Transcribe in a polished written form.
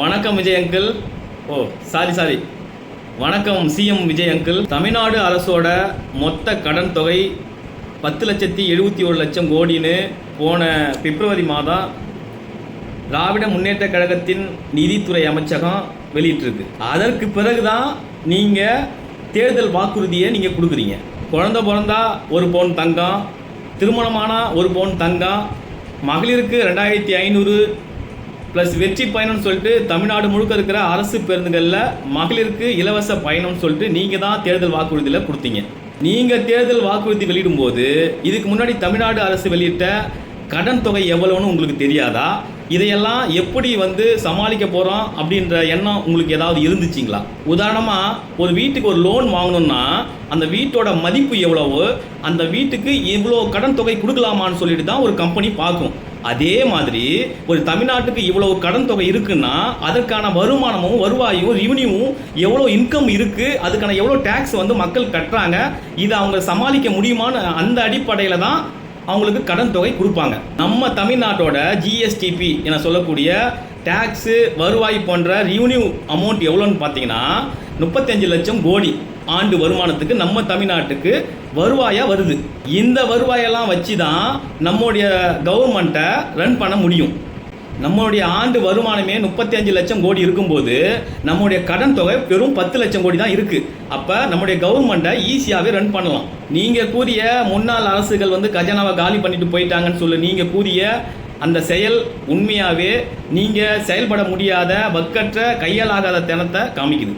வணக்கம் Vijay uncle. Sorry வணக்கம் CM Vijay uncle. Tamil Nadu அரசோட மொத்த கடன் தொகை 10,71,00,000 கோடின்னு போன பிப்ரவரி மாதம் திராவிட முன்னேற்ற கழகத்தின் நிதித்துறை அமைச்சகம் வெளியிட்டிருக்கு. அதற்கு பிறகுதான் நீங்கள் தேர்தல் வாக்குறுதியை நீங்கள் கொடுக்குறீங்க. குழந்தை பிறந்தா 1 பவுன் தங்கம், திருமணமான 1 பவுன் தங்கம், மகளிருக்கு 2,500 ப்ளஸ் வெற்றி பயணம்னு சொல்லிட்டு தமிழ்நாடு முழுக்க இருக்கிற அரசு பேருந்துகளில் மகளிருக்கு இலவச பயணம்னு சொல்லிட்டு நீங்கள் தான் தேர்தல் வாக்குறுதியில் கொடுத்தீங்க. நீங்கள் தேர்தல் வாக்குறுதி வெளியிடும்போது இதுக்கு முன்னாடி தமிழ்நாடு அரசு வெளியிட்ட கடன் தொகை எவ்வளோன்னு உங்களுக்கு தெரியாதா? இதையெல்லாம் எப்படி சமாளிக்க போகிறோம் அப்படின்ற எண்ணம் உங்களுக்கு ஏதாவது இருந்துச்சிங்களா? உதாரணமாக ஒரு வீட்டுக்கு ஒரு லோன் வாங்கணும்னா அந்த வீட்டோட மதிப்பு எவ்வளவோ அந்த வீட்டுக்கு இவ்வளோ கடன் தொகை கொடுக்கலாமான்னு சொல்லிட்டு தான் ஒரு கம்பெனி பார்க்கும். அதே மாதிரி ஒரு தமிழ்நாட்டுக்கு இவ்வளவு கடன் தொகை இருக்குன்னா அதற்கான வருமானமும் வருவாயும் ரெவன்யூவும் எவ்வளோ இன்கம் இருக்குது, அதுக்கான எவ்வளோ டேக்ஸ் மக்கள் கட்டுறாங்க, இதை அவங்க சமாளிக்க முடியுமான்னு அந்த அடிப்படையில் தான் அவங்களுக்கு கடன் தொகை கொடுப்பாங்க. நம்ம தமிழ்நாட்டோட ஜிஎஸ்டிபி என சொல்லக்கூடிய டேக்ஸு வருவாய் போன்ற ரெவன்யூ அமௌண்ட் எவ்வளோன்னு பார்த்தீங்கன்னா 35 லட்சம் கோடி ஆண்டு வருமானத்துக்கு நம்ம தமிழ்நாட்டுக்கு வருவாயாக வருது. இந்த வருவாயெல்லாம் வச்சு தான் நம்முடைய கவர்மெண்ட்டை ரன் பண்ண முடியும். நம்மளுடைய ஆண்டு வருமானமே 35 லட்சம் கோடி இருக்கும்போது நம்முடைய கடன் தொகை வெறும் 10 லட்சம் கோடி தான் இருக்குது. அப்போ நம்முடைய கவர்மெண்ட்டை ஈஸியாகவே ரன் பண்ணலாம். நீங்கள் கூறிய முன்னாள் அரசுகள் கஜனாவை காலி பண்ணிட்டு போயிட்டாங்கன்னு சொல்லி நீங்கள் கூறிய அந்த செயல் உண்மையாகவே நீங்கள் செயல்பட முடியாத வக்கற்ற கையாலாகாத தினத்தை காமிக்குது.